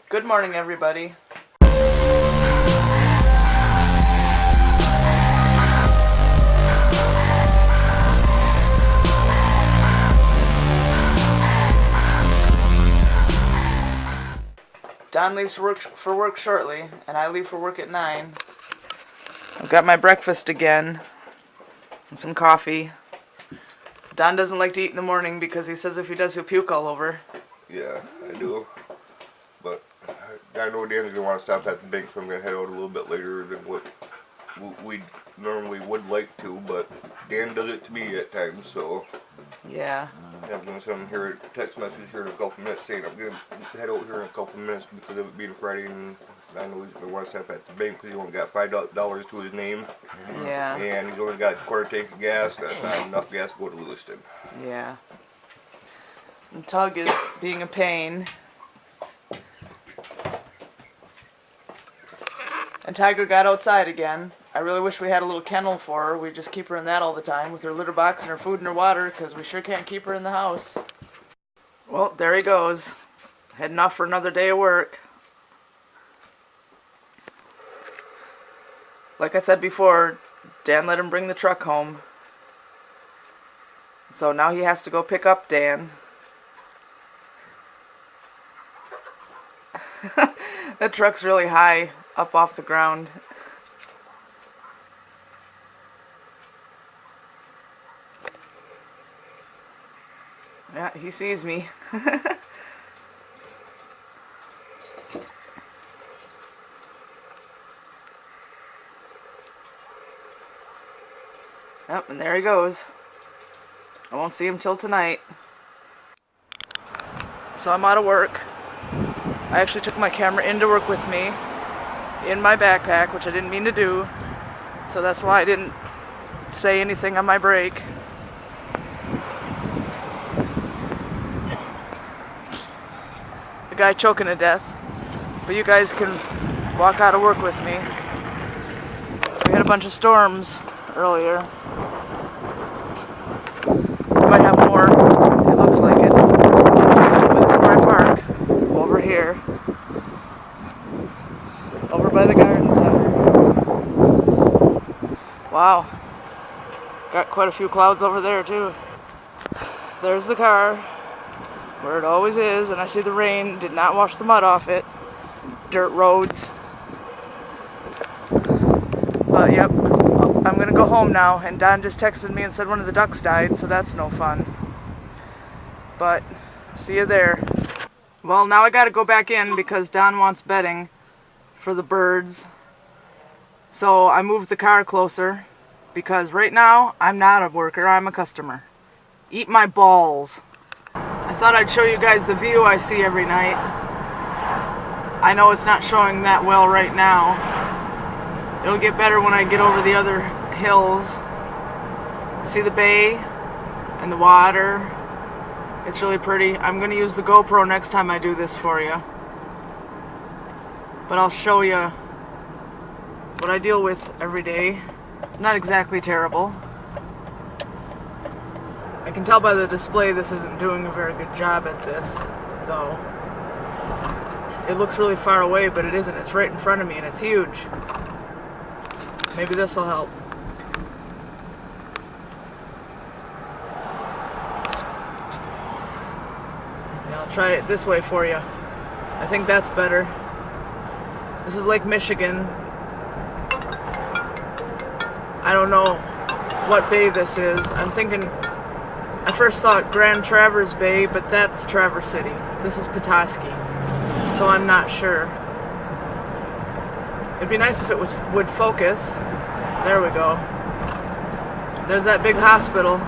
Good morning, everybody. Don leaves for work shortly, and I leave for work at 9. I've got my breakfast again, and some coffee. Don doesn't like to eat in the morning because he says if he does, he'll puke all over. Yeah, I do. But I know Dan's going to want to stop at the bank, so I'm going to head out a little bit later than what we normally would like to, but Dan does it to me at times, so... Yeah. I'm going to send him here a text message here in a couple minutes saying I'm going to head out here in a couple minutes because of it being Friday, and I know he's going to want to stop at the bank because he only got $5 to his name. Yeah. And he's only got a quarter tank of gas. That's not enough gas to go to Lewiston. Yeah. And Tug is being a pain. And Tiger got outside again. I really wish we had a little kennel for her. We just keep her in that all the time with her litter box and her food and her water because we sure can't keep her in the house. Well, there he goes. Heading off for another day of work. Like I said before, Dan let him bring the truck home. So now he has to go pick up Dan. That truck's really high up off the ground. Yeah, he sees me. Yep, and there he goes. I won't see him till tonight. So I'm out of work. I actually took my camera into work with me in my backpack, which I didn't mean to do. So that's why I didn't say anything on my break. The guy choking to death. But you guys can walk out of work with me. We had a bunch of storms earlier. We might have more. It looks like it. But this is where I park. Over here. Over by the garden center. Wow. Got quite a few clouds over there too. There's the car. Where it always is. And I see the rain did not wash the mud off it. Dirt roads. But yep. I'm gonna go home now, and Don just texted me and said one of the ducks died, so that's no fun. But, see you there. Well, now I gotta go back in because Don wants bedding for the birds. So I moved the car closer, because right now, I'm not a worker, I'm a customer. Eat my balls. I thought I'd show you guys the view I see every night. I know it's not showing that well right now. It'll get better when I get over the other hills. See the bay and the water. It's really pretty. I'm going to use the GoPro next time I do this for you. But I'll show you what I deal with every day. Not exactly terrible. I can tell by the display this isn't doing a very good job at this, though. It looks really far away, but it isn't. It's right in front of me and it's huge. Maybe this will help. Yeah, I'll try it this way for you. I think that's better. This is Lake Michigan. I don't know what bay this is. I'm thinking, I first thought Grand Traverse Bay, but that's Traverse City. This is Petoskey. So I'm not sure. It'd be nice if it would focus. There we go. There's that big hospital.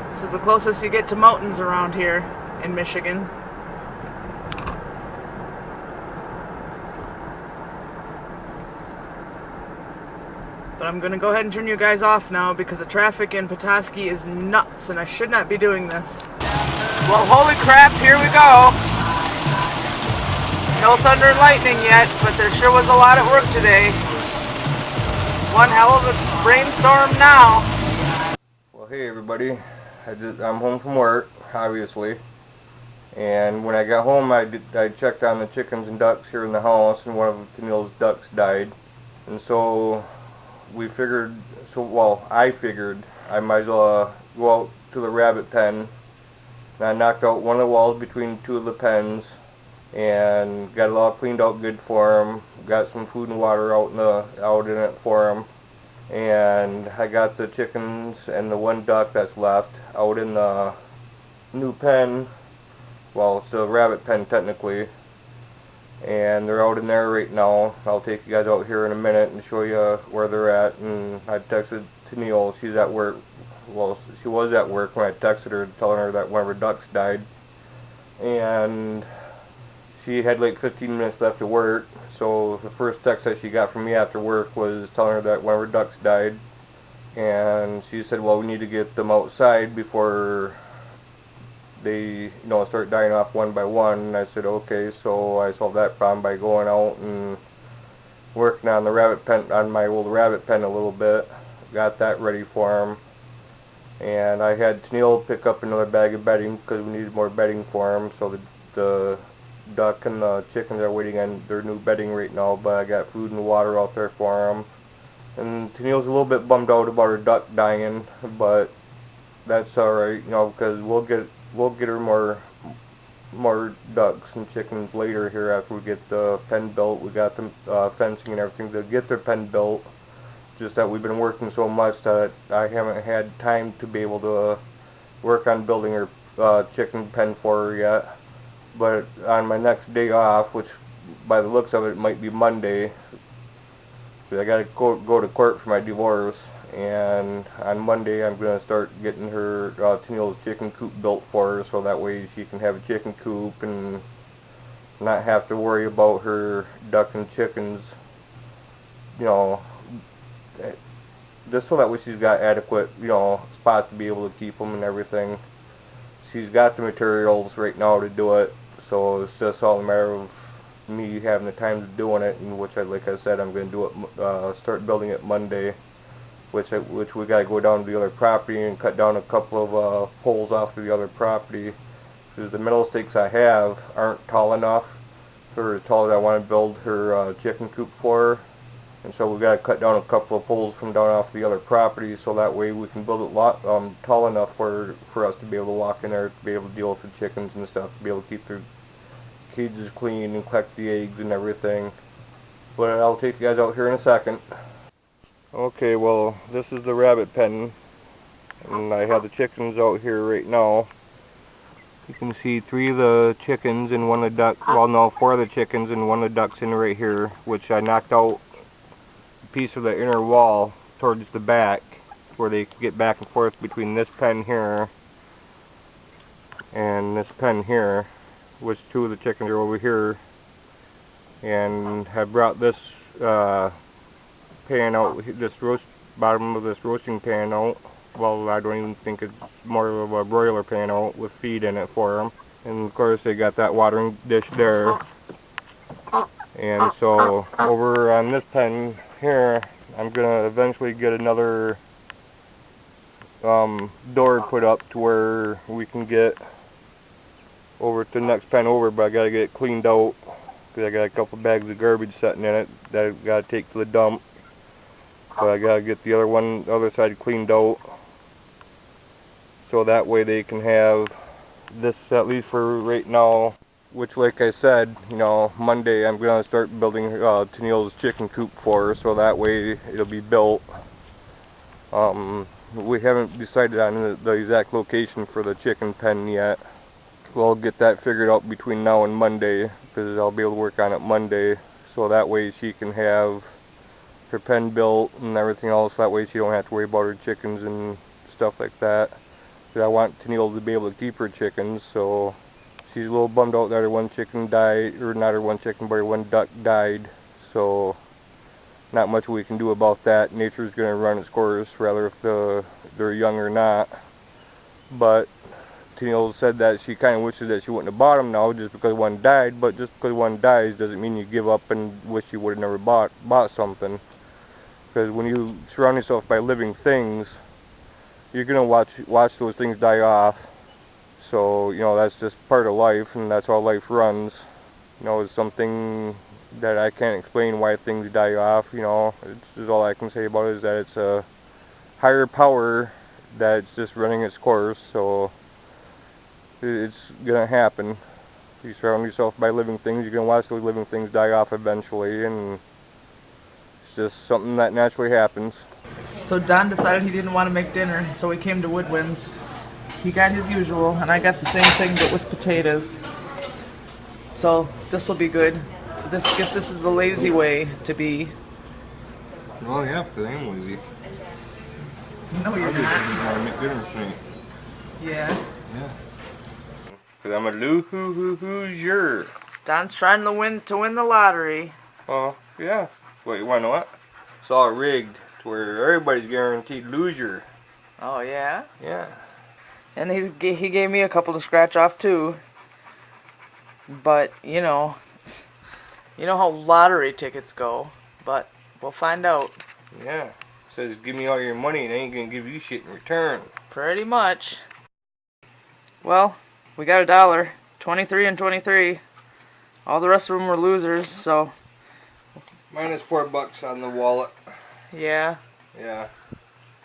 This is the closest you get to mountains around here in Michigan. But I'm going to go ahead and turn you guys off now because the traffic in Petoskey is nuts and I should not be doing this. Well, holy crap, here we go. No thunder and lightning yet, but there sure was a lot at work today. One hell of a rainstorm now. Well, hey everybody. I'm home from work, obviously. And when I got home, I checked on the chickens and ducks here in the house, and one of Tennille's ducks died. And so we figured, I figured I might as well go out to the rabbit pen. And I knocked out one of the walls between two of the pens, and got it all cleaned out good for them. Got some food and water out in it for them. And I got the chickens and the one duck that's left out in the new pen. Well, it's a rabbit pen technically, and they're out in there right now. I'll take you guys out here in a minute and show you where they're at. And I texted Tennille, she's at work. Well, she was at work when I texted her telling her that one of her ducks died, and she had like 15 minutes left to work. So the first text that she got from me after work was telling her that one of her ducks died, and she said, well, we need to get them outside before they start dying off one by one. And I said okay, so I solved that problem by going out and working on the rabbit pen, on my old rabbit pen a little bit. Got that ready for them, and I had Tennille pick up another bag of bedding because we needed more bedding for them. So the duck and the chickens are waiting on their new bedding right now, but I got food and water out there for them. And Tennille's a little bit bummed out about her duck dying, but that's alright, because we'll get her more ducks and chickens later here after we get the pen built. We got the fencing and everything to get their pen built. Just that we've been working so much that I haven't had time to be able to work on building her chicken pen for her yet. But on my next day off, which by the looks of it might be Monday, because I gotta go to court for my divorce, and on Monday I'm gonna start getting her Tennille's chicken coop built for her, so that way she can have a chicken coop and not have to worry about her duck and chickens, just so that way she's got adequate, spots to be able to keep them and everything. She's got the materials right now to do it, so it's just all a matter of me having the time to doing it, and like I said, I'm going to do it, start building it Monday, which we got to go down to the other property and cut down a couple of poles off of the other property, because the metal stakes I have aren't tall enough for as tall as I want to build her chicken coop for her. And so we got to cut down a couple of poles from down off the other property, so that way we can build it tall enough for us to be able to walk in there, to be able to deal with the chickens and stuff, to be able to keep their cages clean and collect the eggs and everything. But I'll take you guys out here in a second. Okay, well, this is the rabbit pen, and I have the chickens out here right now. You can see 3 of the chickens and 1 of the ducks, well no, 4 of the chickens and 1 of the ducks in right here, which I knocked out piece of the inner wall towards the back where they can get back and forth between this pen here and this pen here, which 2 of the chickens are over here, and have brought this pan out, this bottom of this roasting pan out. Well, I don't even think it's more of a broiler pan out with feed in it for them. And of course they got that watering dish there. And so over on this pen here, I'm gonna eventually get another door put up to where we can get over to the next pen over, but I gotta get it cleaned out because I got a couple bags of garbage sitting in it that I gotta take to the dump. So I gotta get the other side cleaned out, so that way they can have this, at least for right now. Which, like I said, Monday I'm going to start building Tennille's chicken coop for her, so that way it'll be built. We haven't decided on the exact location for the chicken pen yet. We'll get that figured out between now and Monday, because I'll be able to work on it Monday, so that way she can have her pen built and everything else. That way she don't have to worry about her chickens and stuff like that. Because I want Tennille to be able to keep her chickens, so she's a little bummed out that her one chicken died, or not her one chicken, but her one duck died. So not much we can do about that. Nature's going to run its course, whether if they're young or not. But Tennille said that she kind of wishes that she wouldn't have bought them now just because one died. But just because one dies doesn't mean you give up and wish you would have never bought something. Because when you surround yourself by living things, you're going to watch those things die off. So, you know, that's just part of life, and that's how life runs. You know, it's something that I can't explain why things die off, you know. It's just all I can say about it is that it's a higher power that's just running its course, so it's gonna happen. You surround yourself by living things, you're gonna watch those living things die off eventually, and it's just something that naturally happens. So Don decided he didn't want to make dinner, so we came to Woodwinds. He got his usual, and I got the same thing but with potatoes. So this will be good. Guess this is the lazy way to be. Well, yeah, because I am lazy. No, you're I'm just not. going to make dinner tonight. Yeah. Yeah. Because I'm a loser. Don's trying to win the lottery. Oh, yeah. Wait, you want to know what? It's all rigged to where everybody's guaranteed loser. Oh yeah. Yeah. And he gave me a couple to scratch off too. But you know how lottery tickets go. But we'll find out. Yeah. Says give me all your money and I ain't gonna give you shit in return. Pretty much. Well, we got $1. 23 and 23. All the rest of them were losers, so. Minus $4 on the wallet. Yeah. Yeah.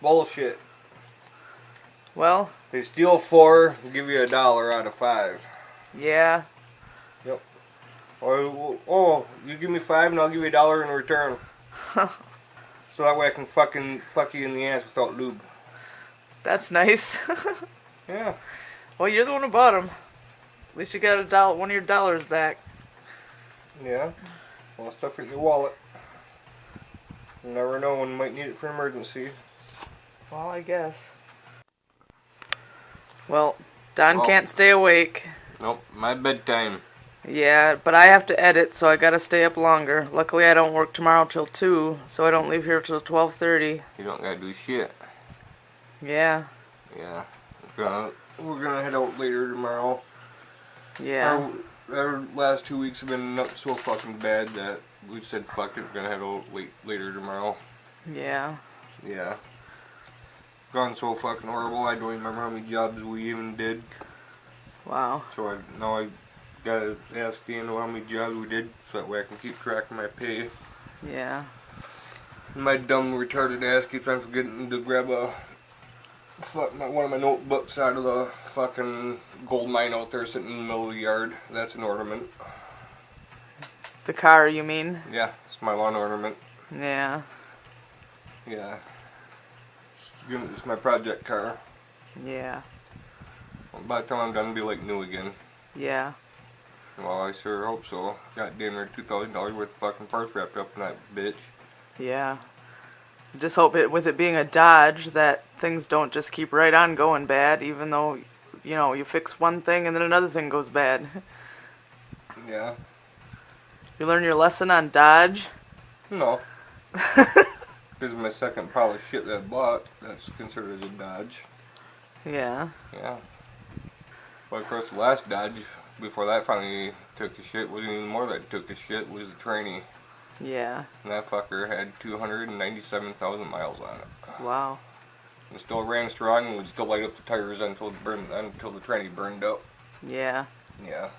Bullshit. Well. They steal 4 and give you $1 out of 5. Yeah. Yep. Oh, you give me 5 and I'll give you $1 in return. So that way I can fucking fuck you in the ass without lube. That's nice. Yeah. Well, you're the one who bought them. At least you got one of your dollars back. Yeah. Well, stuff it in your wallet. You never know when you might need it for an emergency. Well, I guess. Well, Don can't stay awake. Nope, my bedtime. Yeah, but I have to edit, so I gotta stay up longer. Luckily, I don't work tomorrow till 2, so I don't leave here till 12:30. You don't gotta do shit. Yeah. Yeah. We're gonna head out later tomorrow. Yeah. Our last 2 weeks have been not so fucking bad that we said fuck it, we're gonna head out later tomorrow. Yeah. Yeah. Gone so fucking horrible, I don't even remember how many jobs we even did. Wow. So now I gotta ask Dan how many jobs we did so that way I can keep track of my pay. Yeah. My dumb retarded ass keeps on forgetting to grab one of my notebooks out of the fucking gold mine out there sitting in the middle of the yard. That's an ornament. The car, you mean? Yeah, it's my lawn ornament. Yeah. Yeah. It's my project car. Yeah. Well, by the time I'm done, it'll be like new again. Yeah. Well, I sure hope so. Got damn near $2,000 worth of fucking parts wrapped up in that bitch. Yeah. Just hope with it being a Dodge that things don't just keep right on going bad, even though, you fix one thing and then another thing goes bad. Yeah. You learn your lesson on Dodge? No. This is my second pile of shit that I bought. That's considered as a Dodge. Yeah. Yeah. But of course the last Dodge, before that finally took the shit, wasn't even more that took the shit, was the trainee. Yeah. And that fucker had 297,000 miles on it. Wow. And still ran strong and would still light up the tires until the trainee burned up. Yeah. Yeah.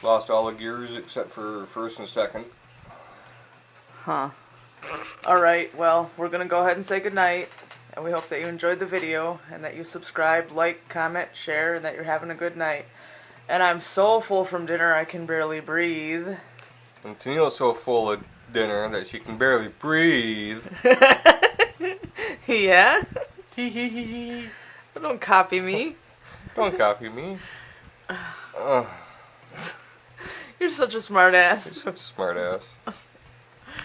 Lost all the gears except for first and second. Huh. Alright, well, we're going to go ahead and say goodnight. And we hope that you enjoyed the video and that you subscribe, like, comment, share, and that you're having a good night. And I'm so full from dinner I can barely breathe. And Tennille's so full of dinner that she can barely breathe. Yeah? Don't copy me. Don't copy me. You're such a smart ass. You're such a smart ass.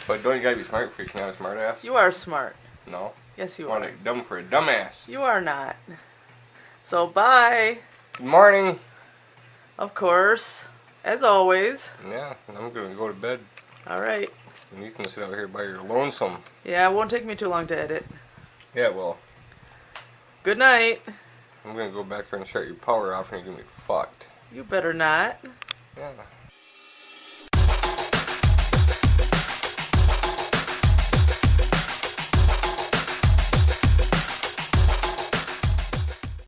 But don't you gotta be smart if you're not a smart ass? You are smart. No. Yes, you I want are. to dumb for a dumbass. You are not. So, bye. Good morning. Of course. As always. Yeah, I'm gonna go to bed. Alright. And you can sit out here by your lonesome. Yeah, it won't take me too long to edit. Yeah, well. Good night. I'm gonna go back there and shut your power off and you're gonna be fucked. You better not. Yeah.